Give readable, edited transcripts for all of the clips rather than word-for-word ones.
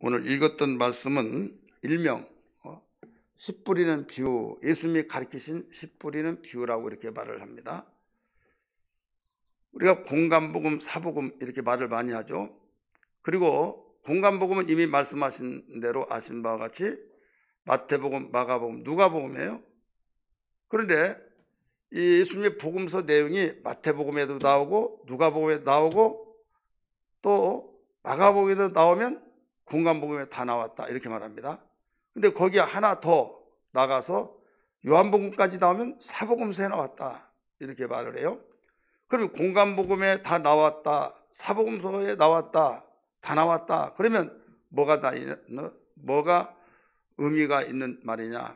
오늘 읽었던 말씀은 일명 씨 뿌리는 비유, 예수님이 가르치신 씨 뿌리는 비유라고 이렇게 말을 합니다. 우리가 공간복음, 사복음 이렇게 말을 많이 하죠. 그리고 공간복음은 이미 말씀하신 대로 아신 바와 같이 마태복음, 마가복음, 누가복음이에요. 그런데 이 예수님의 복음서 내용이 마태복음에도 나오고 누가복음에도 나오고 또 마가복음에도 나오면 공간복음에 다 나왔다 이렇게 말합니다. 근데 거기에 하나 더 나가서 요한복음까지 나오면 사복음서에 나왔다 이렇게 말을 해요. 그러면 공간복음에 다 나왔다, 사복음서에 나왔다, 다 나왔다. 그러면 뭐가 의미가 있는 말이냐?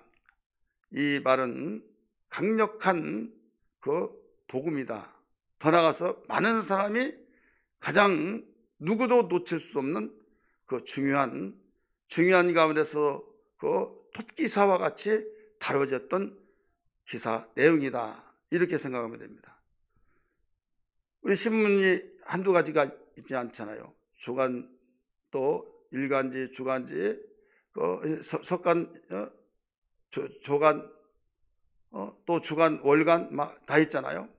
이 말은 강력한 그 복음이다. 더 나아가서 많은 사람이 가장 누구도 놓칠 수 없는 그 중요한 가운데서 그 톱기사와 같이 다뤄졌던 기사 내용이다. 이렇게 생각하면 됩니다. 우리 신문이 한두 가지가 있지 않잖아요. 주간, 또 일간지, 주간지, 석간, 조간, 또 주간, 월간 막 다 있잖아요.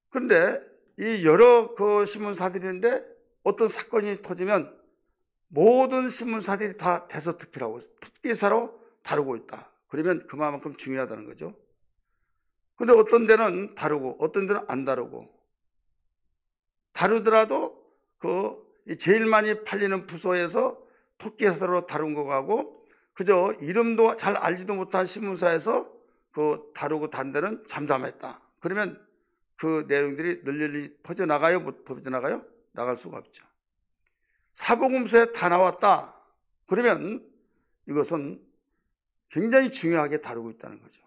그런데 이 여러 그 신문사들인데 어떤 사건이 터지면 모든 신문사들이 다 대서특필하고 특기사로 다루고 있다. 그러면 그만큼 중요하다는 거죠. 그런데 어떤 데는 다루고 어떤 데는 안 다루고, 다루더라도 그 제일 많이 팔리는 부서에서 토끼사로 다룬 거 가고 그저 이름도 잘 알지도 못한 신문사에서 그 다루고 단 데는 잠잠했다. 그러면 그 내용들이 널리 퍼져나가요? 못 퍼져나가요? 나갈 수가 없죠. 사복음서에 다 나왔다. 그러면 이것은 굉장히 중요하게 다루고 있다는 거죠.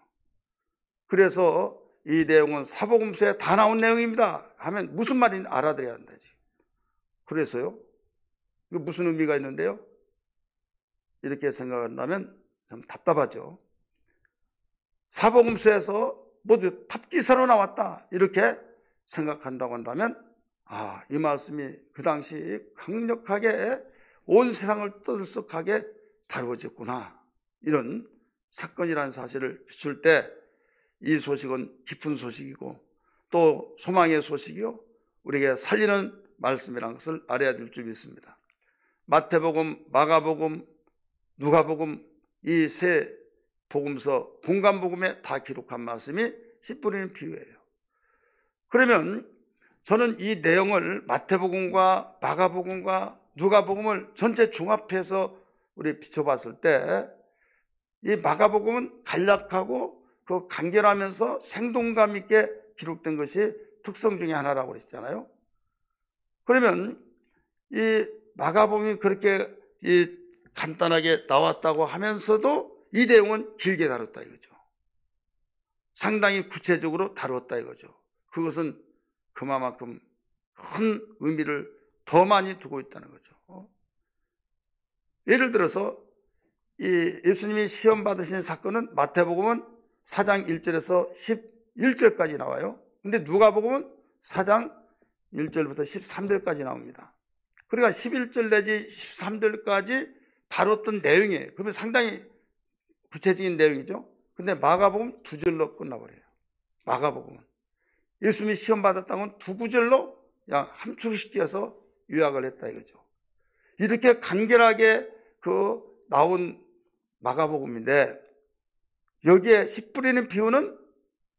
그래서 이 내용은 사복음서에 다 나온 내용입니다 하면 무슨 말인지 알아들어야 한다지. 그래서요, 이거 무슨 의미가 있는데요? 이렇게 생각한다면 참 답답하죠. 사복음서에서 모두 탑기사로 나왔다 이렇게 생각한다고 한다면 이 말씀이 그 당시 강력하게 온 세상을 떠들썩하게 다루어졌구나, 이런 사건이라는 사실을 비출 때 이 소식은 깊은 소식이고 또 소망의 소식이요, 우리에게 살리는 말씀이라는 것을 알아야 될 줄 믿습니다. 마태복음, 마가복음, 누가복음 이 세 복음서, 공간복음에 다 기록한 말씀이 씨 뿌리는 비유예요. 그러면 저는 이 내용을 마태복음과 마가복음과 누가복음을 전체 종합해서 우리 비춰봤을 때 이 마가복음은 간략하고 그 간결하면서 생동감 있게 기록된 것이 특성 중에 하나라고 그랬잖아요. 그러면 이 마가복음이 그렇게 간단하게 나왔다고 하면서도 이 내용은 길게 다뤘다 이거죠. 상당히 구체적으로 다뤘다 이거죠. 그것은 그만큼 큰 의미를 더 많이 두고 있다는 거죠. 예를 들어서 이 예수님이 시험 받으신 사건은 마태복음은 4장 1절에서 11절까지 나와요. 근데 누가복음은 4장 1절부터 13절까지 나옵니다. 그러니까 11절 내지 13절까지 다뤘던 내용이에요. 그러면 상당히 구체적인 내용이죠. 근데 마가복음 2절로 끝나버려요. 마가복음은 예수님이 시험 받았다고는 2구절로 그냥 함축시켜서 요약을 했다 이거죠. 이렇게 간결하게 나온 마가복음인데 여기에 씨 뿌리는 비유는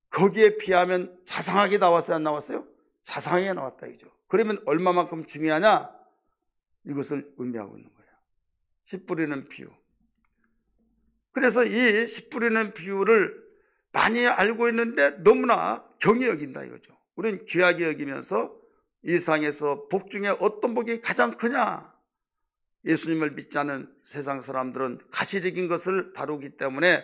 거기에 비하면 자상하게 나왔어요, 안 나왔어요? 자상하게 나왔다 이거죠. 그러면 얼마만큼 중요하냐? 이것을 의미하고 있는 거예요. 씨 뿌리는 비유. 그래서 이 씨 뿌리는 비유를 많이 알고 있는데 너무나 경히 여긴다 이거죠. 우리는 귀하게 여기면서 이 세상에서 복 중에 어떤 복이 가장 크냐? 예수님을 믿지 않은 세상 사람들은 가시적인 것을 다루기 때문에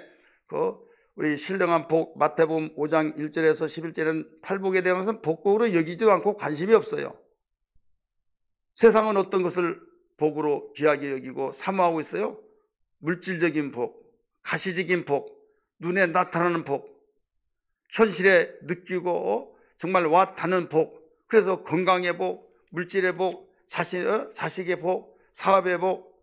우리 신령한 복, 마태복음 5장 1절에서 11절에는 팔복에 대한 것은 복복으로 여기지도 않고 관심이 없어요. 세상은 어떤 것을 복으로 귀하게 여기고 사모하고 있어요? 물질적인 복, 가시적인 복, 눈에 나타나는 복, 현실에 느끼고 정말 와닿는 복, 그래서 건강의 복, 물질의 복, 자식의 복, 사업의 복,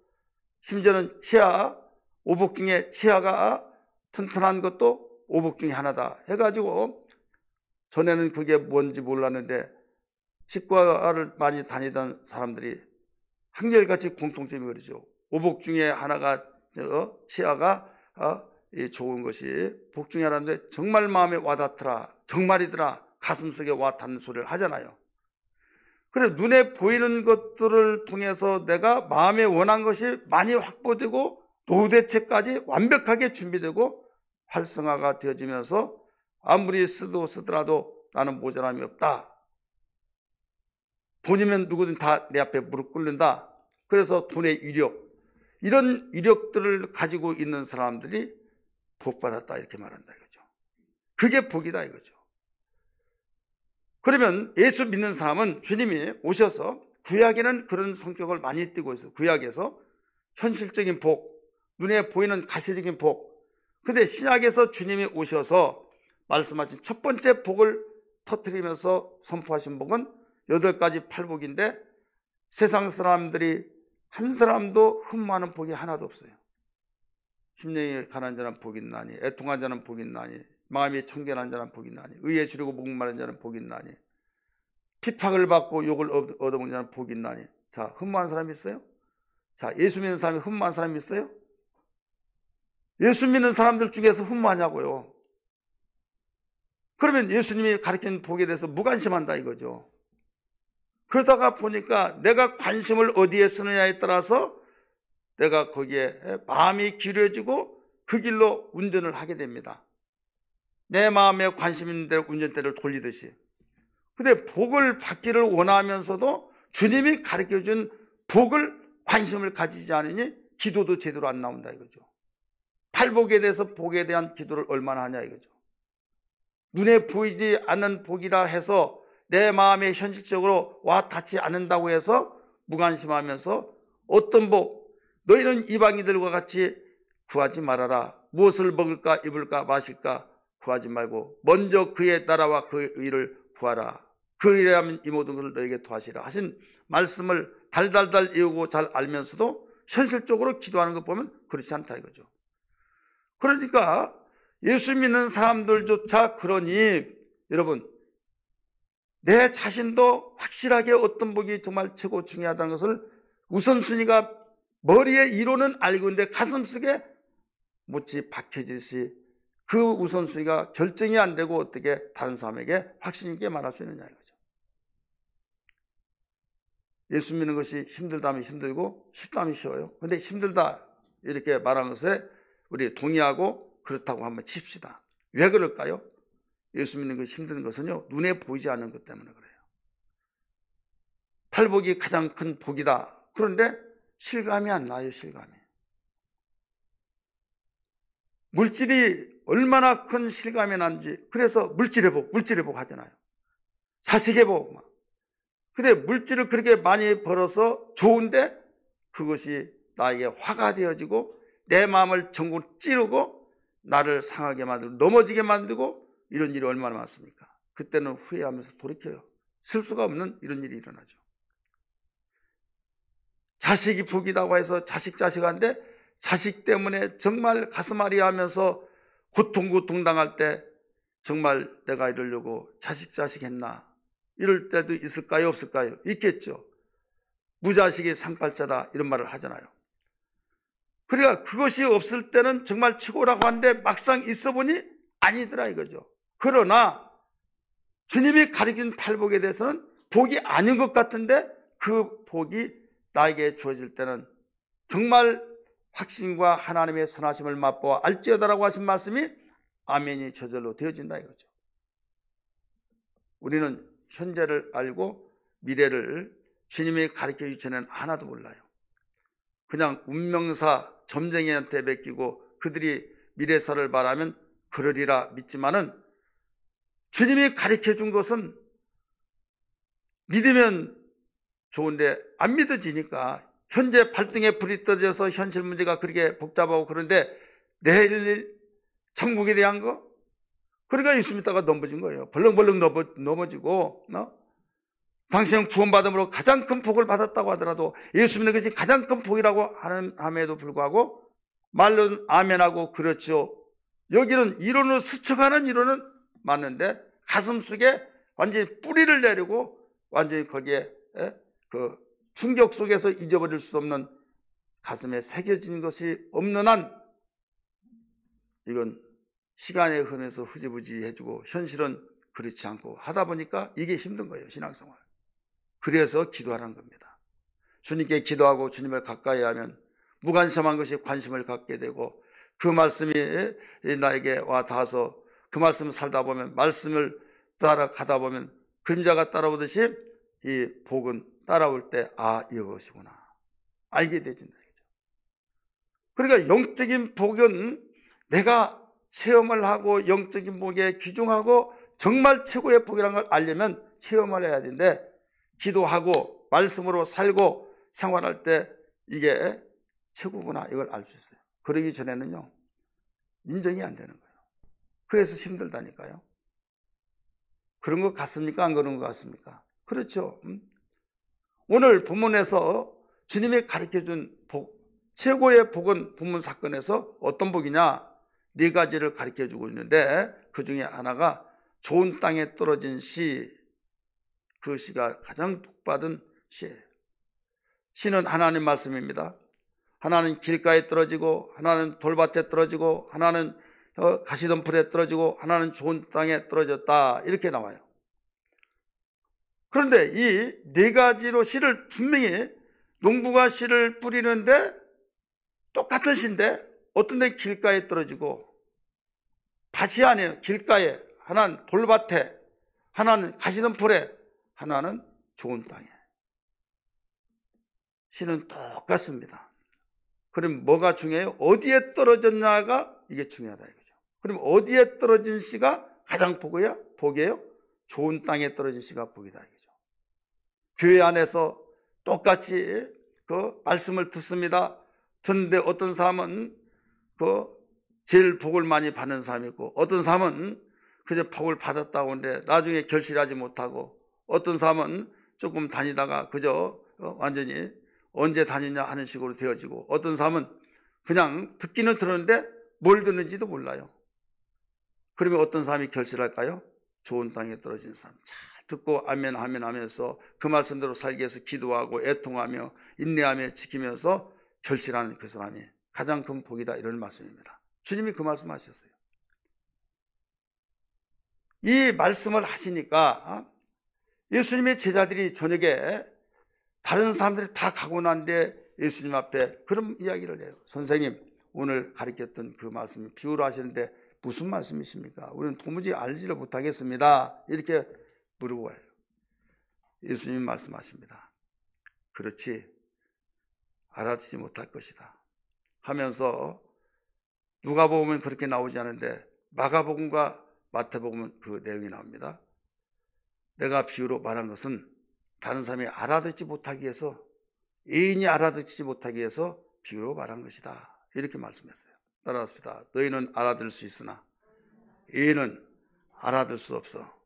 심지어는 치아, 오복 중에 치아가 튼튼한 것도 오복 중에 하나다 해가지고, 전에는 그게 뭔지 몰랐는데 치과를 많이 다니던 사람들이 한결같이 공통점이 그러죠. 오복 중에 하나가 치아가 좋은 것이 복 중에 하나인데, 정말 마음에 와닿더라, 정말이더라, 가슴속에 와닿는 소리를 하잖아요. 그래, 눈에 보이는 것들을 통해서 내가 마음에 원한 것이 많이 확보되고 노후대책까지 완벽하게 준비되고 활성화가 되어지면서 아무리 쓰더라도 나는 모자람이 없다. 돈이면 누구든 다 내 앞에 무릎 꿇는다. 그래서 돈의 이력, 이런 이력들을 가지고 있는 사람들이 복받았다 이렇게 말한다 이거죠. 그게 복이다 이거죠. 그러면 예수 믿는 사람은 주님이 오셔서, 구약에는 그런 성격을 많이 띠고 있어요. 구약에서 현실적인 복, 눈에 보이는 가시적인 복. 근데 신약에서 주님이 오셔서 말씀하신 첫 번째 복을 터뜨리면서 선포하신 복은 8가지 팔복인데, 세상 사람들이 한 사람도 흠모하는 복이 하나도 없어요. 심령이 가난한 자는 복이 있나니, 애통한 자는 복이 있나니, 마음이 청결한 자는 복이 있나니, 의에 주려고 목마른 자는 복이 있나니, 핍박을 받고 욕을 얻어먹는 자는 복이 있나니. 자, 흠모한 사람이 있어요? 자, 예수 믿는 사람이 흠모한 사람이 있어요? 예수 믿는 사람들 중에서 흠모하냐고요. 그러면 예수님이 가르친 복에 대해서 무관심한다 이거죠. 그러다가 보니까 내가 관심을 어디에 쓰느냐에 따라서 내가 거기에 마음이 기울여지고 그 길로 운전을 하게 됩니다. 내 마음에 관심 있는 대로 운전대를 돌리듯이. 근데 복을 받기를 원하면서도 주님이 가르쳐준 복을 관심을 가지지 않으니 기도도 제대로 안 나온다 이거죠. 팔복에 대해서 복에 대한 기도를 얼마나 하냐 이거죠. 눈에 보이지 않는 복이라 해서 내 마음에 현실적으로 와 닿지 않는다고 해서 무관심하면서 어떤 복, 너희는 이방인들과 같이 구하지 말아라. 무엇을 먹을까 입을까 마실까 구하지 말고 먼저 그의 나라와 그의 의를 구하라. 그리하면 이 모든 것을 너에게 더하시라 하신 말씀을 달달달 외우고 잘 알면서도 현실적으로 기도하는 것 보면 그렇지 않다 이거죠. 그러니까 예수 믿는 사람들조차 그러니 여러분, 내 자신도 확실하게 어떤 복이 정말 최고 중요하다는 것을 우선순위가 머리에 이론은 알고 있는데 가슴속에 못이 박혀지듯이 그 우선순위가 결정이 안 되고 어떻게 다른 사람에게 확신 있게 말할 수 있느냐 이거죠. 예수 믿는 것이 힘들다면 힘들고 쉽다면 쉬워요. 근데 힘들다 이렇게 말하는 것에 우리 동의하고 그렇다고 한번 칩시다. 왜 그럴까요? 예수 믿는 것이 힘든 것은요, 눈에 보이지 않는 것 때문에 그래요. 팔복이 가장 큰 복이다. 그런데 실감이 안 나요, 실감이. 물질이 얼마나 큰 실감이 나는지. 그래서 물질의 복 하잖아요. 자식의 복. 근데 물질을 그렇게 많이 벌어서 좋은데 그것이 나에게 화가 되어지고 내 마음을 전부 찌르고 나를 상하게 만들고 넘어지게 만들고 이런 일이 얼마나 많습니까? 그때는 후회하면서 돌이켜요. 쓸 수가 없는 이런 일이 일어나죠. 자식이 복이라고 해서 자식한데 자식 때문에 정말 가슴앓이 하면서 고통 당할 때 정말 내가 이러려고 자식 했나? 이럴 때도 있을까요? 없을까요? 있겠죠. 무자식이 상팔자다 이런 말을 하잖아요. 그러니까 그것이 없을 때는 정말 최고라고 하는데 막상 있어 보니 아니더라 이거죠. 그러나 주님이 가르친 팔복에 대해서는 복이 아닌 것 같은데 그 복이 나에게 주어질 때는 정말 확신과 하나님의 선하심을 맛보아 알지어다라고 하신 말씀이 아멘이 저절로 되어진다 이거죠. 우리는 현재를 알고 미래를 주님이 가르쳐 주기 전에는 하나도 몰라요. 그냥 운명사 점쟁이한테 맡기고 그들이 미래사를 말하면 그러리라 믿지만은 주님이 가르쳐 준 것은 믿으면 좋은데 안 믿어지니까 현재 발등에 불이 떨어져서 현실 문제가 그렇게 복잡하고 그런데 내일 천국에 대한 거? 그러니까 예수 믿다가 넘어진 거예요. 벌렁벌렁 넘어지고 당신은 구원받음으로 가장 큰 복을 받았다고 하더라도 예수 믿는 것이 가장 큰 복이라고 함에도 불구하고 말로는 아멘하고 그렇죠. 여기는 이론으로 스쳐가는 이론은 맞는데 가슴 속에 완전히 뿌리를 내리고 완전히 거기에 그 충격 속에서 잊어버릴 수 없는 가슴에 새겨진 것이 없는 한 이건 시간에 흐르면서 흐지부지해지고 현실은 그렇지 않고 하다 보니까 이게 힘든 거예요, 신앙생활. 그래서 기도하라는 겁니다. 주님께 기도하고 주님을 가까이 하면 무관심한 것이 관심을 갖게 되고 그 말씀이 나에게 와 닿아서 그 말씀을 살다 보면 말씀을 따라가다 보면 그림자가 따라오듯이 이 복은 따라올 때 이것이구나 알게 되진다. 그러니까 영적인 복은 내가 체험을 하고 영적인 복에 귀중하고 정말 최고의 복이라는 걸 알려면 체험을 해야 되는데 기도하고 말씀으로 살고 생활할 때 이게 최고구나 이걸 알 수 있어요. 그러기 전에는요 인정이 안 되는 거예요. 그래서 힘들다니까요. 그런 것 같습니까? 안 그런 것 같습니까? 그렇죠. 오늘 본문에서 주님이 가르쳐준 복, 최고의 복은 본문 사건에서 어떤 복이냐? 4가지를 가르쳐주고 있는데 그 중에 하나가 좋은 땅에 떨어진 씨, 그 씨가 가장 복받은 씨예요. 씨는 하나님 말씀입니다. 하나는 길가에 떨어지고 하나는 돌밭에 떨어지고 하나는 가시덤불에 떨어지고 하나는 좋은 땅에 떨어졌다 이렇게 나와요. 그런데 이 4가지로 씨를 분명히 농부가 씨를 뿌리는데 똑같은 씨인데 어떤 데 길가에 떨어지고 밭이 아니에요. 길가에 하나는 돌밭에 하나는 가시덤불에 하나는 좋은 땅에 씨는 똑같습니다. 그럼 뭐가 중요해요? 어디에 떨어졌냐가 이게 중요하다 이거죠. 그럼 어디에 떨어진 씨가 가장 복이에요? 좋은 땅에 떨어진 씨가 복이다 이거죠. 교회 안에서 똑같이 그 말씀을 듣습니다. 듣는데 어떤 사람은 제일 복을 많이 받는 사람이 있고 어떤 사람은 그저 복을 받았다고 하는데 나중에 결실하지 못하고 어떤 사람은 조금 다니다가 그저 완전히 언제 다니냐 하는 식으로 되어지고 어떤 사람은 그냥 듣기는 들었는데 뭘 듣는지도 몰라요. 그러면 어떤 사람이 결실할까요? 좋은 땅에 떨어진 사람 잘 듣고 아멘 아멘 하면서 그 말씀대로 살기 위해서 기도하고 애통하며 인내하며 지키면서 결실하는 그 사람이 가장 큰 복이다 이런 말씀입니다. 주님이 그 말씀하셨어요. 이 말씀을 하시니까 예수님의 제자들이 저녁에 다른 사람들이 다 가고 난데 예수님 앞에 그런 이야기를 해요. 선생님 오늘 가르쳤던 그 말씀 비유로 하시는데 무슨 말씀이십니까? 우리는 도무지 알지를 못하겠습니다. 이렇게 물어보고 와요. 예수님 말씀하십니다. 그렇지 알아듣지 못할 것이다 하면서 누가복음은 그렇게 나오지 않은데 마가복음과 마태복음은 그 내용이 나옵니다. 내가 비유로 말한 것은 다른 사람이 알아듣지 못하기 위해서 애인이 알아듣지 못하기 위해서 비유로 말한 것이다 이렇게 말씀했어요. 따라하십니다. 너희는 알아들 수 있으나 애인은 알아들 수 없어.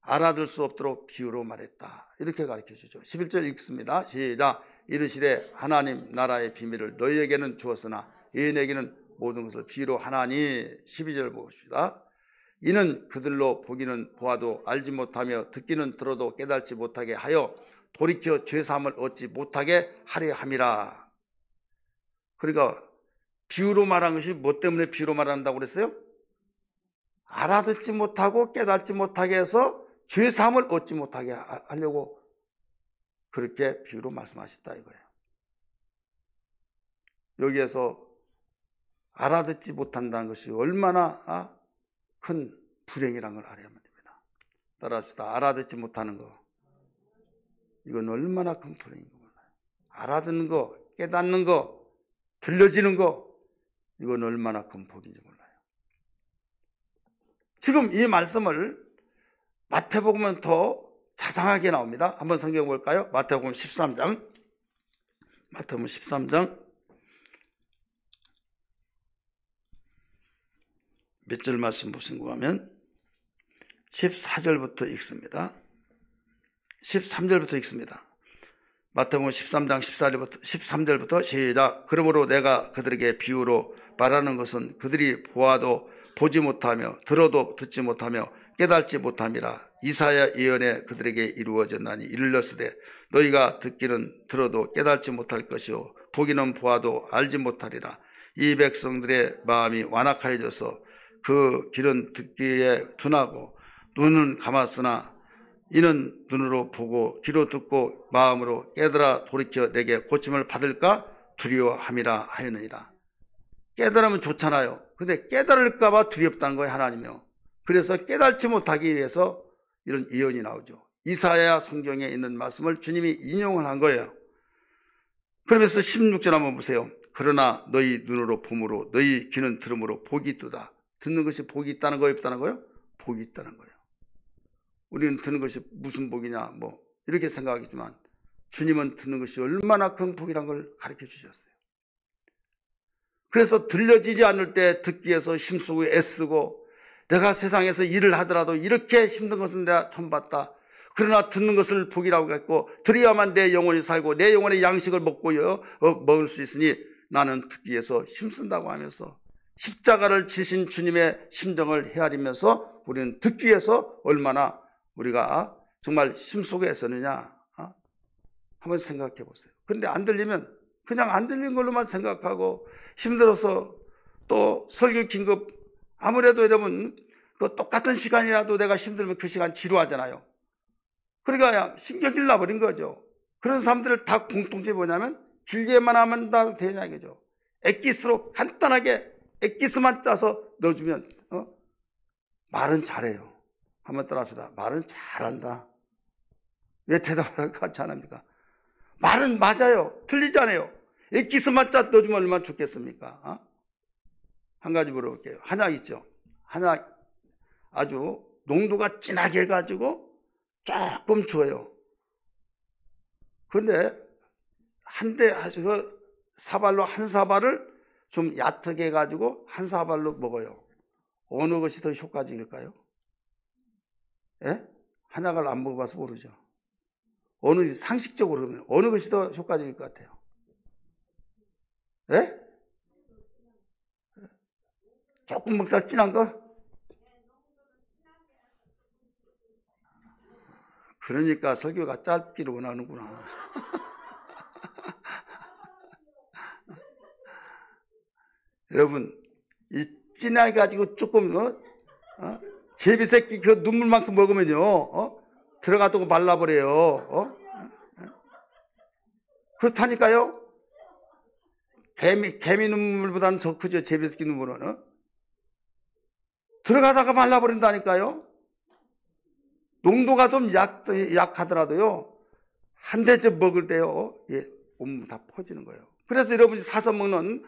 알아들 수 없도록 비유로 말했다 이렇게 가르쳐주죠. 11절 읽습니다. 시작. 이르시되 하나님 나라의 비밀을 너희에게는 주었으나 애인에게는 모든 것을 비유로 하나니. 12절 보십시다. 이는 그들로 보기는 보아도 알지 못하며 듣기는 들어도 깨달지 못하게 하여 돌이켜 죄사함을 얻지 못하게 하려 함이라. 그러니까 비유로 말한 것이 뭐 때문에 비유로 말한다고 그랬어요? 알아듣지 못하고 깨닫지 못하게 해서 죄사함을 얻지 못하게 하려고 그렇게 비유로 말씀하셨다 이거예요. 여기에서 알아듣지 못한다는 것이 얼마나 큰 불행이라는 걸 알아야 됩니다. 따라합시다. 알아듣지 못하는 거 이건 얼마나 큰 불행인 거 몰라요. 알아듣는 거, 깨닫는 거, 들려지는 거 이건 얼마나 큰 복인지 몰라요. 지금 이 말씀을 마태복음은 더 자상하게 나옵니다. 한번 성경 볼까요? 마태복음 13장. 마태복음 13장 몇 절 말씀 보신 거 하면 14절부터 읽습니다. 13절부터 읽습니다. 마태복음 13장 13절부터 시작. 그러므로 내가 그들에게 비유로 말하는 것은 그들이 보아도 보지 못하며 들어도 듣지 못하며 깨닫지 못함이라. 이사야 예언에 그들에게 이루어졌나니 이르렀으되 너희가 듣기는 들어도 깨닫지 못할 것이요 보기는 보아도 알지 못하리라. 이 백성들의 마음이 완악하여져서 그 길은 듣기에 둔하고 눈은 감았으나 이는 눈으로 보고 귀로 듣고 마음으로 깨달아 돌이켜 내게 고침을 받을까 두려워함이라 하였느니라. 깨달으면 좋잖아요. 근데 깨달을까 봐 두렵다는 거예요, 하나님이요. 그래서 깨달지 못하기 위해서 이런 예언이 나오죠. 이사야 성경에 있는 말씀을 주님이 인용을 한 거예요. 그러면서 16절 한번 보세요. 그러나 너희 눈으로 봄으로 너희 귀는 들음으로 복이 있도다. 듣는 것이 복이 있다는 거예요, 없다는 거예요? 복이 있다는 거예요. 우리는 듣는 것이 무슨 복이냐 뭐 이렇게 생각하겠지만 주님은 듣는 것이 얼마나 큰 복이란 걸 가르쳐 주셨어요. 그래서 들려지지 않을 때 듣기 위해서 힘쓰고 애쓰고 내가 세상에서 일을 하더라도 이렇게 힘든 것은 내가 처음 봤다. 그러나 듣는 것을 복이라고 했고 들어야만 내 영혼이 살고 내 영혼의 양식을 먹을 수 있으니 나는 듣기 위해서 힘쓴다고 하면서 십자가를 지신 주님의 심정을 헤아리면서 우리는 듣기 위해서 얼마나 우리가 정말 힘쓰고 애쓰느냐 한번 생각해 보세요. 그런데 안 들리면 그냥 안 들린 걸로만 생각하고 힘들어서 또 설교 긴급 아무래도 여러분 그 똑같은 시간이라도 내가 힘들면 그 시간 지루하잖아요. 그러니까 그냥 신경이 나버린 거죠. 그런 사람들을 다 공통점이 뭐냐면 길게만 하면 다 되냐 이거죠. 엑기스로 간단하게 엑기스만 짜서 넣어주면 말은 잘해요. 한번 따라합시다. 말은 잘한다. 왜 대답을 같이 안 합니까? 말은 맞아요. 틀리지 않아요. 엑기스만 짜 넣어주면 얼마나 좋겠습니까? 한 가지 물어볼게요. 한약 있죠. 한약 아주 농도가 진하게 해가지고 조금 줘요. 그런데 사발로 한 사발을 좀 얕게 해가지고 한 사발로 먹어요. 어느 것이 더 효과적일까요? 예? 한약을 안 먹어봐서 모르죠. 상식적으로 그러면 어느 것이 더 효과적일 것 같아요? 예? 조금 먹다 진한 거? 그러니까 설교가 짧기를 원하는구나. 여러분, 이 진하게 가지고 조금 제비새끼 그 눈물만큼 먹으면요 들어가도 말라버려요. 그렇다니까요. 개미 눈물보다는 더 크죠. 제비새끼 눈물은 들어가다가 말라버린다니까요. 농도가 좀 약하더라도요 한 대쯤 먹을 때요 온몸 다 퍼지는 거예요. 그래서 여러분이 사서 먹는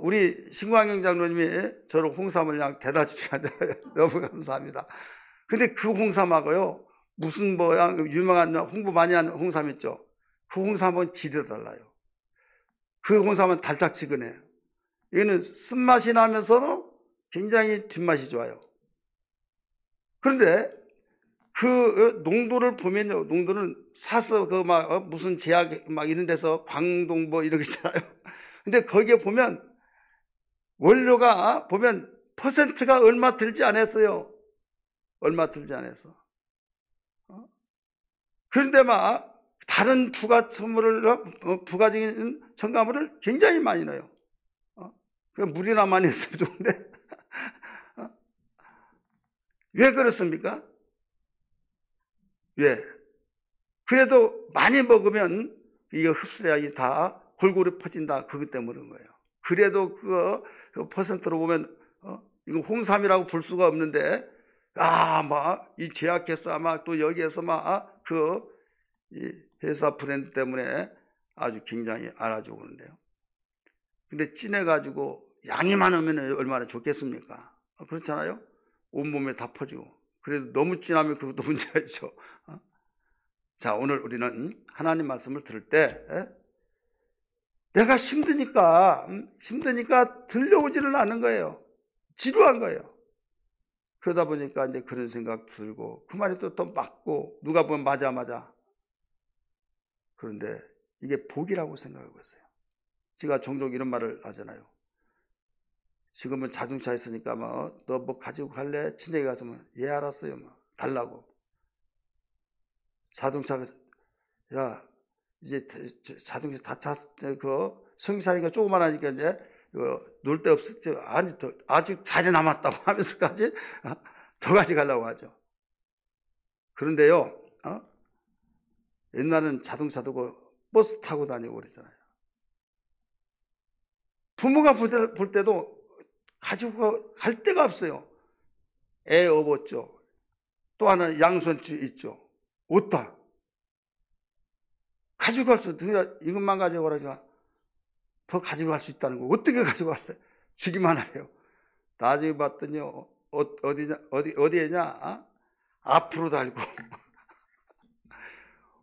우리 신광영 장로님이 저를 홍삼을 그냥 대다 주시는데 너무 감사합니다. 근데 그 홍삼하고요 무슨 유명한 홍보 많이 하는 홍삼 있죠. 그 홍삼은 질이 달라요. 그 홍삼은 달짝지근해요. 이거는 쓴맛이 나면서도 굉장히 뒷맛이 좋아요. 그런데 그 농도를 보면요, 농도는 사서 무슨 제약 이런 데서 광동 이런 게 있잖아요. 근데 거기에 보면 원료가 보면 퍼센트가 얼마 들지 않았어요. 얼마 들지 않았어. 그런데 다른 부가적인 첨가물을 굉장히 많이 넣어요. 물이나 많이 했으면 좋은데. 왜 그렇습니까? 왜? 그래도 많이 먹으면 이게 흡수량이 다 골고루 퍼진다. 그것 때문인 거예요. 그래도 그 퍼센트로 보면 이거 홍삼이라고 볼 수가 없는데 이 제약회사 아마 또 여기에서 이 회사 브랜드 때문에 아주 굉장히 알아주고 그러는데요. 근데 진해가지고 양이 많으면 얼마나 좋겠습니까? 그렇잖아요? 온몸에 다 퍼지고. 그래도 너무 진하면 그것도 문제죠. 자, 오늘 우리는 하나님 말씀을 들을 때 내가 힘드니까 들려오지를 않은 거예요. 지루한 거예요. 그러다 보니까 이제 그런 생각 들고 그 말이 또 맞고 누가 보면 맞아. 그런데 이게 복이라고 생각하고 있어요. 제가 종종 이런 말을 하잖아요. 지금은 자동차 있으니까 너 뭐 가지고 갈래? 친정에 가서 예 알았어요. 달라고. 자동차가 야 이제 자동차 다 찼, 성차리가 조그만하니까 이제 놀 데 없었죠. 아니 아직 자리 남았다고 하면서까지 더 가져가려고 하죠. 그런데요, 옛날에는 자동차도 버스 타고 다니고 그러잖아요. 부모가 볼 때도 가지고 갈 데가 없어요. 애 업었죠. 또 하나 양손 있죠. 옷다 가지고 갈 수 없어요. 이것만 가져가라. 제가 더 가져갈 수 있다는 거. 어떻게 가져갈래? 주기만 하래요. 나중에 봤더니 어디에냐? 앞으로 달고.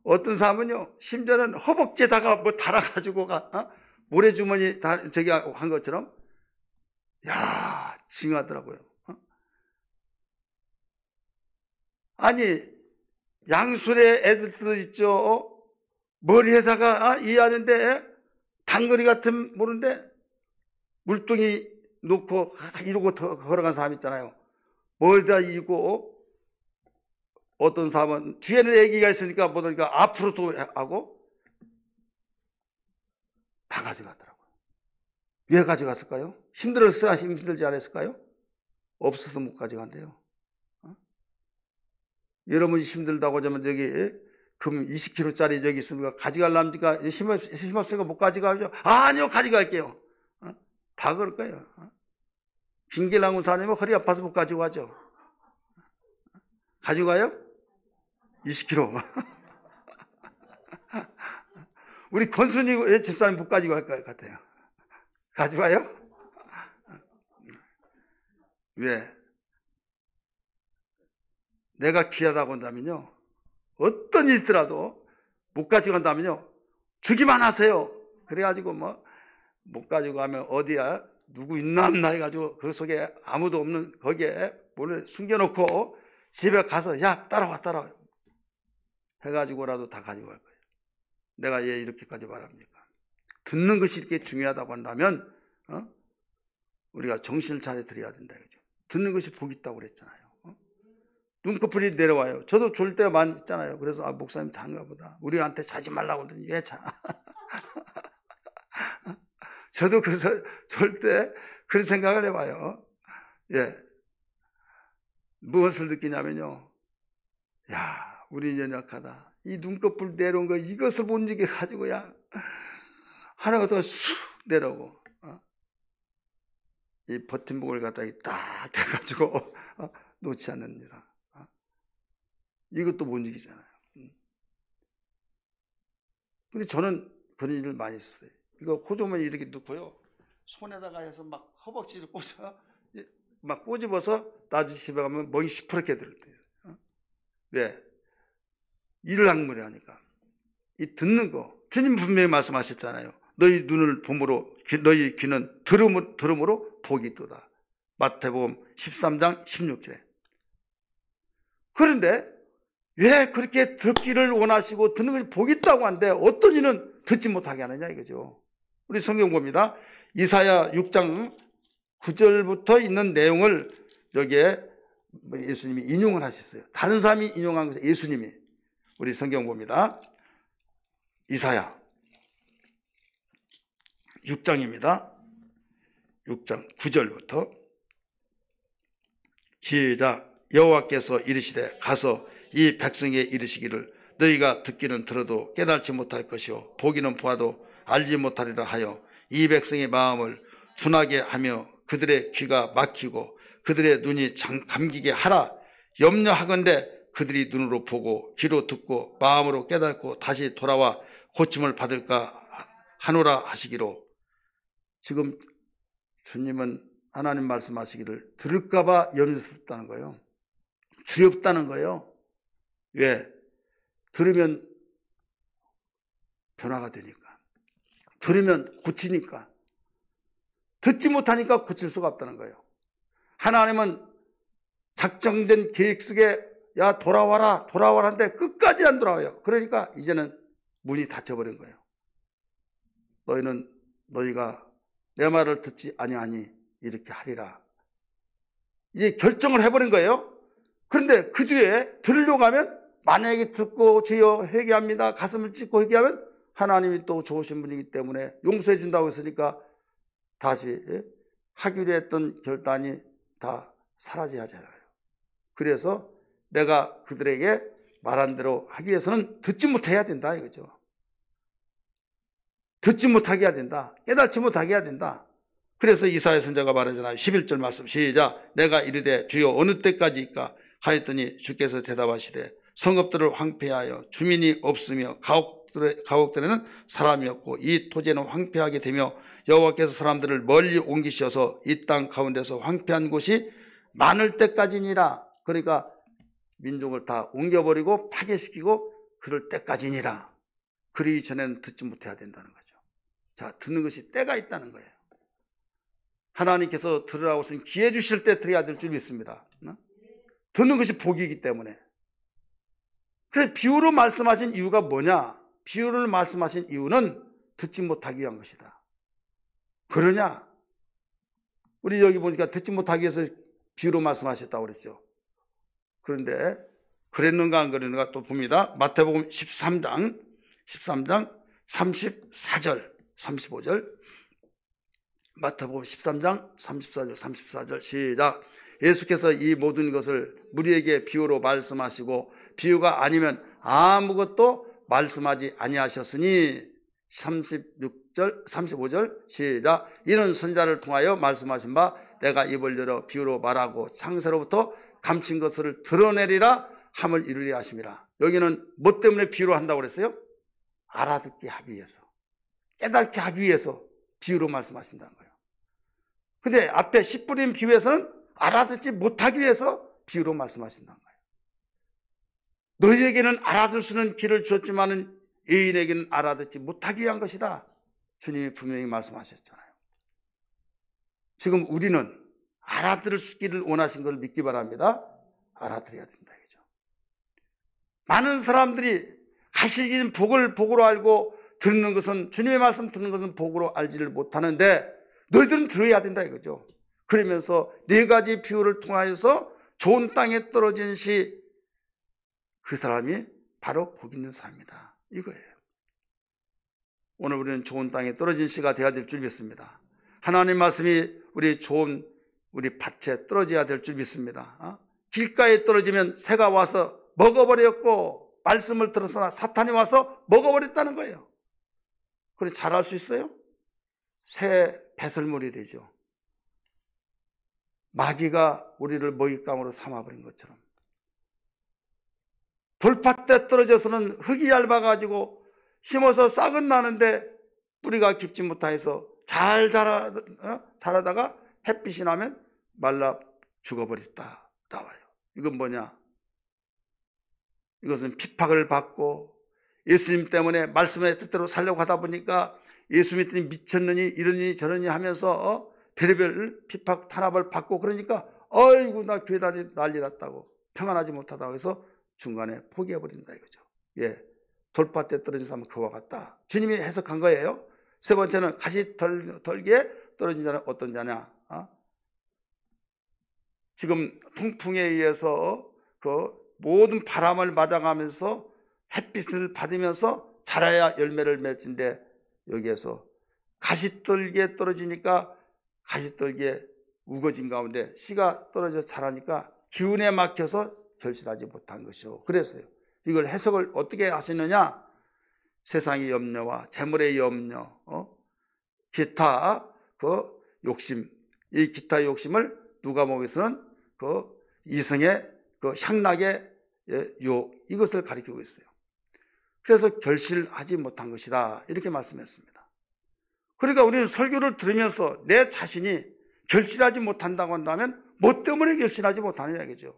어떤 사람은요, 심지어는 허벅지에다가 뭐 달아가지고 모래주머니 저기 한 것처럼, 야, 징하더라고요. 아니, 양손에 애들 있죠. 머리에다가 이 하는데 단거리 같은 모르는데 물뚱이 놓고 이러고 걸어간 사람 있잖아요. 머리다 이고 어떤 사람은 뒤에는 애기가 있으니까 뭐니까 앞으로 또 하고 다 가져가더라고요. 왜 가져갔을까요? 힘들었어요? 힘들지 않았을까요? 없어서 못 가져간대요. 여러분이 힘들다고 하면 저기 금 20kg짜리 저기 있으니까 가져갈랍니까? 힘없으니까 못 가져가죠. 아니요, 가져갈게요. 다 그럴 거예요. 빙길랑군 사람이면 허리 아파서 못 가져가죠. 가져가요? 20kg. 우리 권순이 왜 집사님 못 가져갈 것 같아요? 가져가요? 왜? 내가 귀하다고 한다면요, 어떤 일이 있더라도 못 가져간다면요, 주기만 하세요. 그래가지고 못 가지고 가면 어디야? 누구 있나 없나 해가지고 그 속에 아무도 없는 거기에 몰래 숨겨놓고 집에 가서 야 따라와 해가지고라도 다 가지고 갈 거예요. 내가 얘 이렇게까지 말합니까? 듣는 것이 이렇게 중요하다고 한다면 우리가 정신을 차려 드려야 된다 이거죠. 듣는 것이 복이 있다고 그랬잖아요. 눈꺼풀이 내려와요. 저도 졸 때가 많이 있잖아요. 그래서 목사님 잔가 보다 우리한테 자지 말라고 하더니 왜 자? 저도 그래서 졸 때 그런 생각을 해봐요. 예. 무엇을 느끼냐면요, 야, 우리 이제 약하다. 이 눈꺼풀 내려온 거 이것을 못 이겨가지고 하나가 더 쑥 내려오고 이 버팀목을 갖다가 딱 해가지고 놓지 않습니다. 이것도 못 이기잖아요. 근데 저는 그런 일을 많이 했어요. 이거 호주머니 이렇게 넣고요, 손에다가 해서 막 허벅지를 꽂아 막 꼬집어서 나중에 집에 가면 멍이 시퍼렇게 들을 때요. 왜? 일을 학문이 하니까. 이 듣는 거, 주님 분명히 말씀하셨잖아요. 너희 눈을 봄으로 너희 귀는 들음으로 복이 있도다. 마태복음 13장 16절에. 그런데 왜 그렇게 듣기를 원하시고 듣는 것이 복이 있다고 하는데 어떤 이는 듣지 못하게 하느냐 이거죠. 우리 성경 봅니다. 이사야 6장 9절부터 있는 내용을 여기에 예수님이 인용을 하셨어요. 다른 사람이 인용한 것은 예수님이. 우리 성경 봅니다. 이사야 6장입니다. 6장 9절부터 시작. 여호와께서 이르시되 가서 이 백성에 이르시기를 너희가 듣기는 들어도 깨달지 못할 것이요 보기는 보아도 알지 못하리라 하여 이 백성의 마음을 둔하게 하며 그들의 귀가 막히고 그들의 눈이 감기게 하라. 염려하건대 그들이 눈으로 보고 귀로 듣고 마음으로 깨닫고 다시 돌아와 고침을 받을까 하노라 하시기로. 지금 주님은 하나님 말씀하시기를 들을까 봐 염려스럽다는 거예요. 두렵다는 거예요. 왜? 들으면 변화가 되니까, 들으면 고치니까, 듣지 못하니까 고칠 수가 없다는 거예요. 하나님은 작정된 계획 속에 야 돌아와라 돌아와라는데 끝까지 안 돌아와요. 그러니까 이제는 문이 닫혀버린 거예요. 너희가 내 말을 듣지 아니하니 이렇게 하리라. 이제 결정을 해버린 거예요. 그런데 그 뒤에 들으려고 하면 만약에 듣고 주여 회개합니다 가슴을 찢고 회개하면 하나님이 또 좋으신 분이기 때문에 용서해 준다고 했으니까 다시 하기로 했던 결단이 다 사라져야잖아요. 그래서 내가 그들에게 말한 대로 하기 위해서는 듣지 못해야 된다 이거죠. 듣지 못하게 해야 된다. 깨닫지 못하게 해야 된다. 그래서 이사야 선지자가 말하잖아요. 11절 말씀 시작. 내가 이르되 주여 어느 때까지일까 하였더니 주께서 대답하시되 성읍들을 황폐하여 주민이 없으며 가옥들에는 사람이 없고 이 토지는 황폐하게 되며 여호와께서 사람들을 멀리 옮기셔서 이 땅 가운데서 황폐한 곳이 많을 때까지니라. 그러니까 민족을 다 옮겨버리고 파괴시키고 그럴 때까지니라. 그러기 전에는 듣지 못해야 된다는 거죠. 자, 듣는 것이 때가 있다는 거예요. 하나님께서 들으라고 하신 기회 주실 때 들어야 될 줄 믿습니다. 듣는 것이 복이기 때문에. 그래서 비유로 말씀하신 이유가 뭐냐? 비유를 말씀하신 이유는 듣지 못하기 위한 것이다. 그러냐? 우리 여기 보니까 듣지 못하기 위해서 비유로 말씀하셨다고 그랬죠. 그런데 그랬는가 안 그랬는가 또 봅니다. 마태복음 13장 34절 35절 마태복음 13장 34절 34절 시작. 예수께서 이 모든 것을 무리에게 비유로 말씀하시고 비유가 아니면 아무것도 말씀하지 아니하셨으니 36절 35절 시작. 이는 선지자를 통하여 말씀하신 바 내가 입을 열어 비유로 말하고 창세로부터 감춘 것을 드러내리라 함을 이루리 하심이라. 여기는 뭐 때문에 비유로 한다고 그랬어요? 알아듣게 하기 위해서, 깨닫게 하기 위해서 비유로 말씀하신다는 거예요. 근데 앞에 씨 뿌린 비유에서는 알아듣지 못하기 위해서 비유로 말씀하신다는 거예요. 너희에게는 알아들 수 있는 길을 주었지만은 애인에게는 알아듣지 못하기 위한 것이다. 주님이 분명히 말씀하셨잖아요. 지금 우리는 알아들을 수 있기를 원하신 것을 믿기 바랍니다. 알아들어야 된다 이거죠. 많은 사람들이 가시긴 복을 복으로 알고 듣는 것은, 주님의 말씀 듣는 것은 복으로 알지를 못하는데 너희들은 들어야 된다 이거죠. 그러면서 네 가지 비유를 통하여서 좋은 땅에 떨어진 시, 그 사람이 바로 복 있는 사람이다 이거예요. 오늘 우리는 좋은 땅에 떨어진 씨가 되어야 될 줄 믿습니다. 하나님 말씀이 우리 밭에 떨어져야 될 줄 믿습니다. 길가에 떨어지면 새가 와서 먹어버렸고, 말씀을 들었으나 사탄이 와서 먹어버렸다는 거예요. 그래 잘할 수 있어요? 새 배설물이 되죠. 마귀가 우리를 먹잇감으로 삼아버린 것처럼. 돌밭에 떨어져서는 흙이 얇아가지고 심어서 싹은 나는데 뿌리가 깊지 못해서 잘 자라다가 햇빛이 나면 말라 죽어버렸다 나와요. 이건 뭐냐? 이것은 핍박을 받고 예수님 때문에 말씀의 뜻대로 살려고 하다 보니까 예수 믿더니 미쳤느니 이러니 저러니 하면서 별의별 핍박 탄압을 받고, 그러니까 어이구 나 교회 다니 난리 났다고 평안하지 못하다고 해서 중간에 포기해버린다 이거죠. 예, 돌밭에 떨어진 사람은 그와 같다. 주님이 해석한 거예요. 세 번째는 가시떨기에 떨어진 자는 어떤 자냐? 지금 통풍에 의해서 그 모든 바람을 맞아가면서 햇빛을 받으면서 자라야 열매를 맺는데, 여기에서 가시떨기에 떨어지니까 가시떨기에 우거진 가운데 씨가 떨어져 자라니까 기운에 막혀서 결실하지 못한 것이요. 그랬어요. 이걸 해석을 어떻게 하시느냐? 세상의 염려와 재물의 염려, 기타 그 욕심, 이 기타 욕심을 누가복음에서는 그 이성의 그 향락의 유혹, 이것을 가리키고 있어요. 그래서 결실하지 못한 것이다 이렇게 말씀했습니다. 그러니까 우리는 설교를 들으면서 내 자신이 결실하지 못한다고 한다면 뭐 때문에 결실하지 못하느냐 이거죠.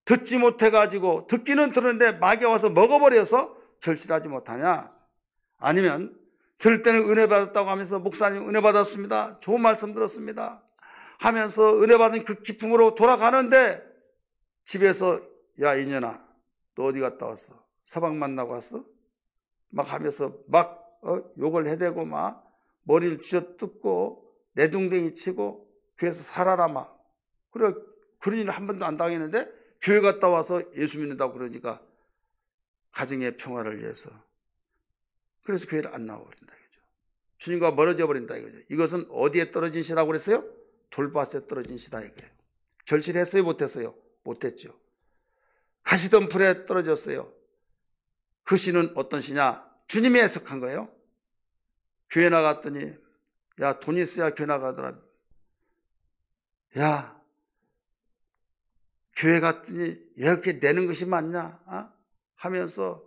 듣지 못해가지고, 듣기는 들었는데 마귀가 와서 먹어버려서 결실하지 못하냐? 아니면 들을 때는 은혜 받았다고 하면서 목사님 은혜 받았습니다, 좋은 말씀 들었습니다, 하면서 은혜 받은 그 기쁨으로 돌아가는데 집에서 야 이년아 너 어디 갔다 왔어? 서방 만나고 왔어? 막 하면서 막 욕을 해대고 막 머리를 쥐어뜯고 내둥댕이 치고 교회에서 살아라 막 그래 그런 일을 한 번도 안 당했는데 교회 갔다 와서 예수 믿는다고 그러니까 가정의 평화를 위해서 그래서 교회를 안 나와버린다 이거죠. 주님과 멀어져 버린다 이거죠. 이것은 어디에 떨어진 시라고 그랬어요? 돌밭에 떨어진 시다 이거예요. 결실했어요? 못했어요? 못했죠. 가시던 풀에 떨어졌어요. 그 시는 어떤 시냐? 주님이 해석한 거예요. 교회 나갔더니 야 돈 있어야 교회 나가더라. 야 교회 갔더니 이렇게 내는 것이 맞냐? 하면서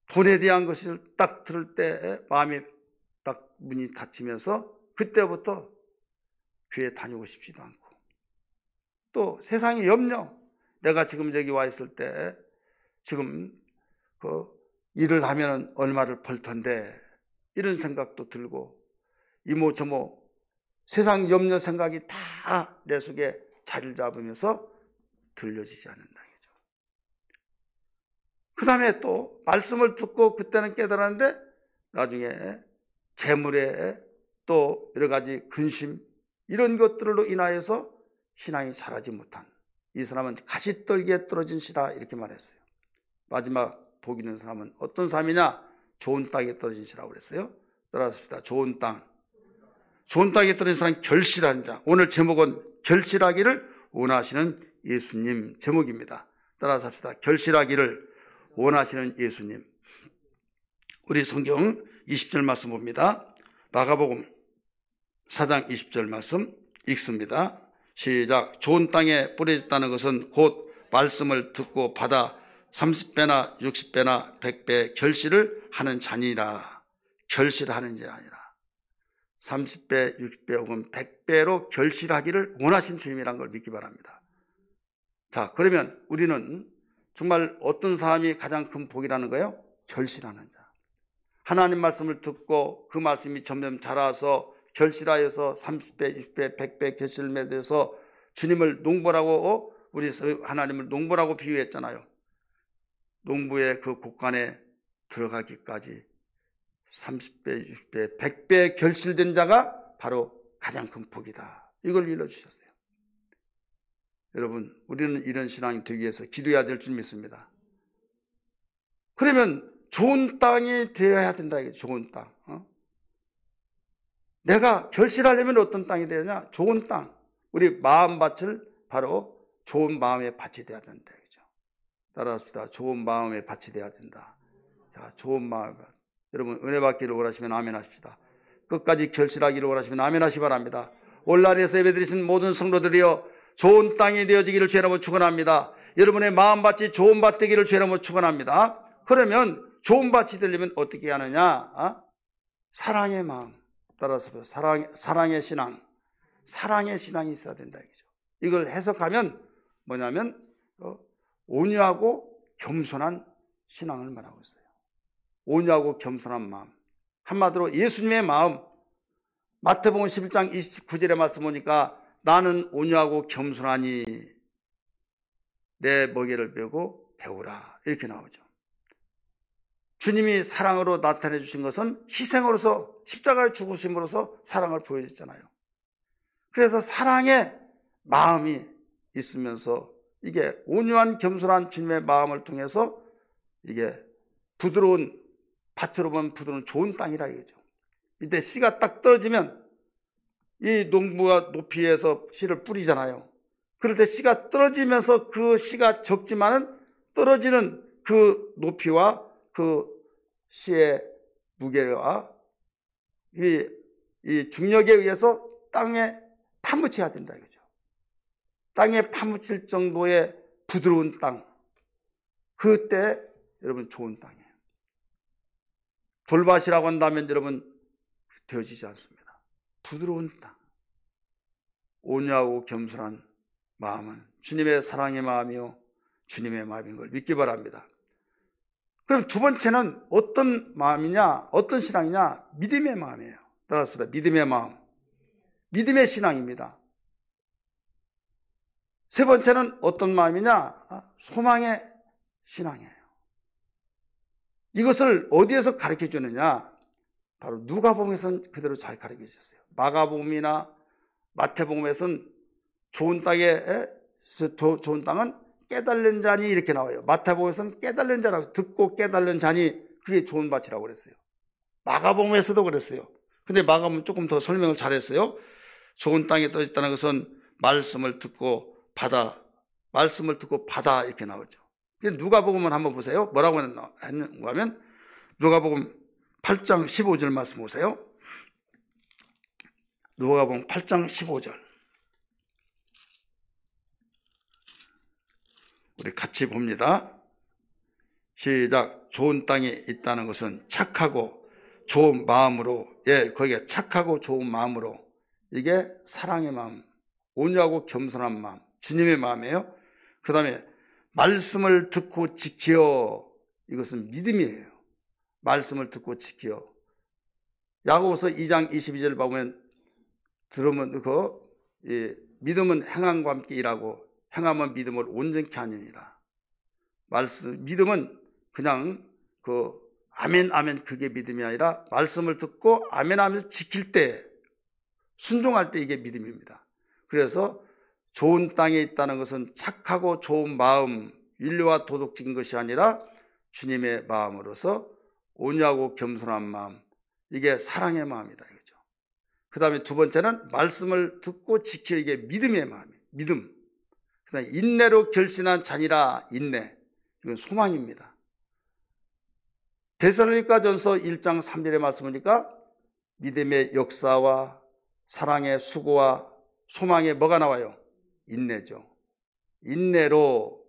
돈에 대한 것을 딱 들을 때 마음이 딱 문이 닫히면서 그때부터 교회 다니고 싶지도 않고 또 세상의 염려 내가 지금 여기 와 있을 때 지금 그 일을 하면 얼마를 벌 텐데 이런 생각도 들고 이모 저모 세상 염려 생각이 다 내 속에 자리를 잡으면서 들려지지 않는다. 그 다음에 또 말씀을 듣고 그때는 깨달았는데 나중에 재물에 또 여러 가지 근심 이런 것들로 인하여서 신앙이 자라지 못한 이 사람은 가시떨기에 떨어진 시다 이렇게 말했어요. 마지막 복 있는 사람은 어떤 사람이냐? 좋은 땅에 떨어진 시라고 그랬어요. 따라합시다. 좋은 땅. 좋은 땅에 떨어진 사람은 결실하는 자. 오늘 제목은 결실하기를 원하시는 예수님 제목입니다. 따라서 합시다. 결실하기를 원하시는 예수님. 우리 성경 20절 말씀 봅니다. 마가복음 4장 20절 말씀 읽습니다. 시작. 좋은 땅에 뿌려졌다는 것은 곧 말씀을 듣고 받아 30배나 60배나 100배 결실을 하는 자니라. 결실하는 자 아니라 30배, 60배 혹은 100배로 결실하기를 원하신 주님이라는 걸 믿기 바랍니다. 자, 그러면 우리는 정말 어떤 사람이 가장 큰 복이라는 거예요? 결실하는 자. 하나님 말씀을 듣고 그 말씀이 점점 자라서 결실하여서 30배, 60배, 100배 결실을 맺어서 주님을 농부라고 우리 하나님을 농부라고 비유했잖아요. 농부의 그 곡간에 들어가기까지 30배, 60배, 100배 결실된 자가 바로 가장 큰 복이다. 이걸 일러주셨어요. 여러분, 우리는 이런 신앙이 되기 위해서 기도해야 될 줄 믿습니다. 그러면 좋은 땅이 되어야 된다. 좋은 땅. 내가 결실하려면 어떤 땅이 되느냐? 좋은 땅. 우리 마음밭을 바로 좋은 마음의 밭이 되어야 된다. 그죠? 따라합시다. 좋은 마음의 밭이 되어야 된다. 자, 좋은 마음의 밭. 여러분, 은혜 받기를 원하시면 아멘 하십시다. 끝까지 결실하기를 원하시면 아멘 하시 바랍니다. 온라인에서 예배드리신 모든 성도들이여 좋은 땅이 되어지기를 주의 이름으로 축원합니다. 여러분의 마음밭이 좋은 밭 되기를 주의 이름으로 축원합니다. 그러면 좋은 밭이 되려면 어떻게 하느냐? 사랑의 마음. 따라서 사랑의 신앙. 사랑의 신앙이 있어야 된다. 이거죠. 이걸 해석하면 뭐냐면 온유하고 겸손한 신앙을 말하고 있어요. 온유하고 겸손한 마음. 한마디로 예수님의 마음. 마태복음 11장 29절의 말씀 보니까 나는 온유하고 겸손하니 내 먹이를 베고 배우라. 이렇게 나오죠. 주님이 사랑으로 나타내 주신 것은 희생으로서 십자가의 죽으심으로써 사랑을 보여줬잖아요. 그래서 사랑의 마음이 있으면서 이게 온유한 겸손한 주님의 마음을 통해서 이게 부드러운 밭으로 보면 부드러운 좋은 땅이라 이거죠. 이때 씨가 딱 떨어지면 이 농부가 높이에서 씨를 뿌리잖아요. 그럴 때 씨가 떨어지면서 그 씨가 적지만은 떨어지는 그 높이와 그 씨의 무게와 이 중력에 의해서 땅에 파묻혀야 된다 이거죠. 땅에 파묻힐 정도의 부드러운 땅. 그때 여러분 좋은 땅이에요. 돌밭이라고 한다면 여러분 되어지지 않습니다. 부드러운 땅. 온유하고 겸손한 마음은 주님의 사랑의 마음이요 주님의 마음인 걸 믿기 바랍니다. 그럼 두 번째는 어떤 마음이냐? 어떤 신앙이냐? 믿음의 마음이에요. 따라서 믿음의 마음. 믿음의 신앙입니다. 세 번째는 어떤 마음이냐? 소망의 신앙이에요. 이것을 어디에서 가르쳐 주느냐? 바로 누가복음에서는 그대로 잘 가르쳐 주셨어요. 마가복음이나 마태복음에서는 좋은 땅은 깨달는 자니 이렇게 나와요. 마태복음에서는 깨달는 자라고, 듣고 깨달는 자니 그게 좋은 밭이라고 그랬어요. 마가복음에서도 그랬어요. 근데 마가복음은 조금 더 설명을 잘했어요. 좋은 땅에 떠 있다는 것은 말씀을 듣고 받아 이렇게 나오죠. 누가복음은 한번 보세요. 뭐라고 했는가 하면 누가복음 8장 15절 말씀 보세요. 누가복음 8장 15절. 우리 같이 봅니다. 시작. 좋은 땅에 있다는 것은 착하고 좋은 마음으로, 거기에 착하고 좋은 마음으로, 이게 사랑의 마음, 온유하고 겸손한 마음, 주님의 마음이에요. 그 다음에 말씀을 듣고 지켜, 이것은 믿음이에요. 말씀을 듣고 지켜. 야고보서 2장 22절 보면 들으면 믿음은 행함과 함께 일하고 행함은 믿음을 온전케 하느니라. 믿음은 그냥 아멘 아멘 그게 믿음이 아니라 말씀을 듣고 아멘 하면서 지킬 때, 순종할 때 이게 믿음입니다. 그래서 좋은 땅에 있다는 것은 착하고 좋은 마음, 윤리와 도덕적인 것이 아니라 주님의 마음으로서 온유하고 겸손한 마음, 이게 사랑의 마음이다 이거죠. 그 다음에 두 번째는 말씀을 듣고 지켜, 이게 믿음의 마음이에요. 믿음. 그 다음에 인내로 결신한 자니라. 인내, 이건 소망입니다. 데살로니가전서 1장 3절의 말씀 보니까 믿음의 역사와 사랑의 수고와 소망에 뭐가 나와요? 인내죠. 인내로,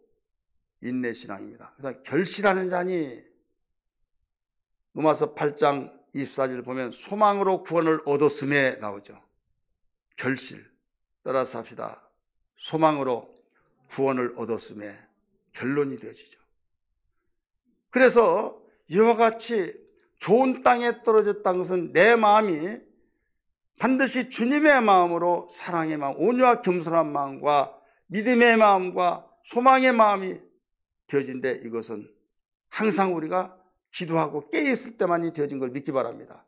인내신앙입니다. 그래서 결실하는 자니, 로마서 8장 24절 보면 소망으로 구원을 얻었음에 나오죠. 결실. 따라서 합시다. 소망으로 구원을 얻었음에 결론이 되어지죠. 그래서 이와 같이 좋은 땅에 떨어졌다는 것은 내 마음이 반드시 주님의 마음으로, 사랑의 마음, 온유와 겸손한 마음과 믿음의 마음과 소망의 마음이 되어진데, 이것은 항상 우리가 기도하고 깨어있을 때만이 되어진 걸 믿기 바랍니다.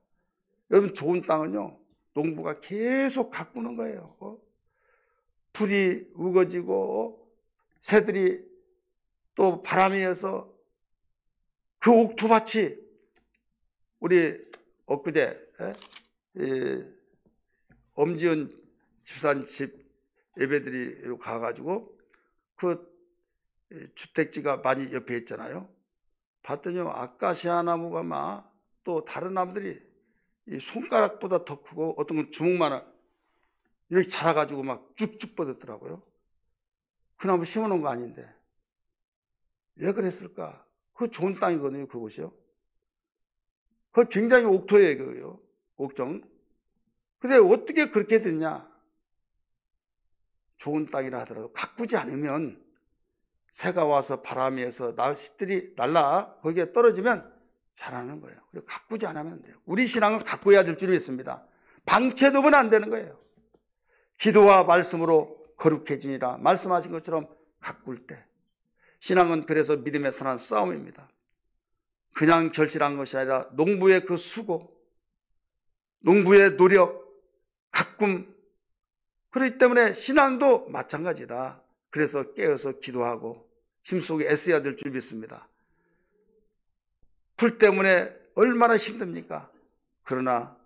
여러분, 좋은 땅은요, 농부가 계속 가꾸는 거예요. 풀이 우거지고 새들이 또 바람에 의해서 그 옥토밭이, 우리 엊그제 엄지은 집사님 집 예배드리러 가가지고 그 주택지가 많이 옆에 있잖아요. 봤더니요, 아카시아 나무가 막 또 다른 나무들이 이 손가락보다 더 크고 어떤 건 주먹만한 이렇게 자라가지고 막 쭉쭉 뻗었더라고요. 그 나무 심어놓은 거 아닌데 왜 그랬을까? 그거 좋은 땅이거든요, 그곳이요. 그거 굉장히 옥토예요, 그거요. 옥정. 근데 어떻게 그렇게 됐냐? 좋은 땅이라 하더라도 가꾸지 않으면 새가 와서 바람에서 낚시들이 날라 거기에 떨어지면 자라는 거예요. 그리고 가꾸지 않으면 안 돼요. 우리 신앙은 가꾸어야 될 줄 믿습니다. 방치해두면 안 되는 거예요. 기도와 말씀으로 거룩해지니라 말씀하신 것처럼 가꿀 때. 신앙은 그래서 믿음의 선한 싸움입니다. 그냥 결실한 것이 아니라 농부의 그 수고, 농부의 노력, 가꿈. 그렇기 때문에 신앙도 마찬가지다. 그래서 깨어서 기도하고 힘쓰고 애써야 될 줄 믿습니다. 풀 때문에 얼마나 힘듭니까? 그러나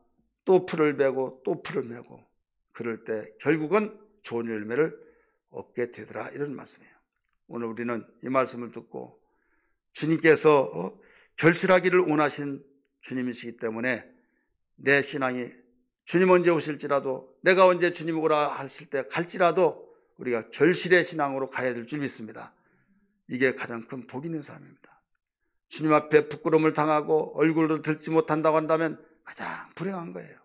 또 풀을 메고 또 풀을 메고 그럴 때 결국은 좋은 열매를 얻게 되더라, 이런 말씀이에요. 오늘 우리는 이 말씀을 듣고 주님께서 결실하기를 원하신 주님이시기 때문에 내 신앙이 주님 언제 오실지라도, 내가 언제 주님 오라 하실 때 갈지라도 우리가 결실의 신앙으로 가야 될 줄 믿습니다. 이게 가장 큰 복 있는 삶입니다. 주님 앞에 부끄러움을 당하고 얼굴도 들지 못한다고 한다면 가장 불행한 거예요.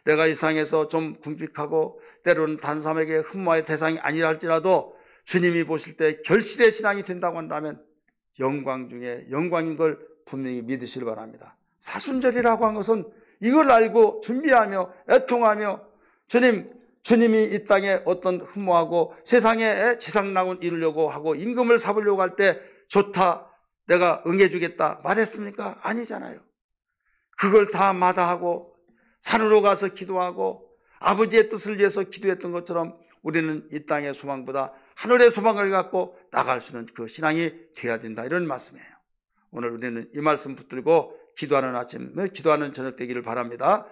내가 이 세상에서 좀 궁핍하고 때로는 다른 사람에게 흠모의 대상이 아니라 할지라도 주님이 보실 때 결실의 신앙이 된다고 한다면 영광 중에 영광인 걸 분명히 믿으시길 바랍니다. 사순절이라고 한 것은 이걸 알고 준비하며 애통하며 주님 주님이 이 땅에 어떤 흠모하고 세상에 지상낙원 이루려고 하고 임금을 삼으려고 할 때 좋다, 내가 응해주겠다 말했습니까? 아니잖아요. 그걸 다 마다하고 산으로 가서 기도하고 아버지의 뜻을 위해서 기도했던 것처럼 우리는 이 땅의 소망보다 하늘의 소망을 갖고 나갈 수 있는 그 신앙이 되어야 된다, 이런 말씀이에요. 오늘 우리는 이 말씀 붙들고 기도하는 아침, 기도하는 저녁 되기를 바랍니다.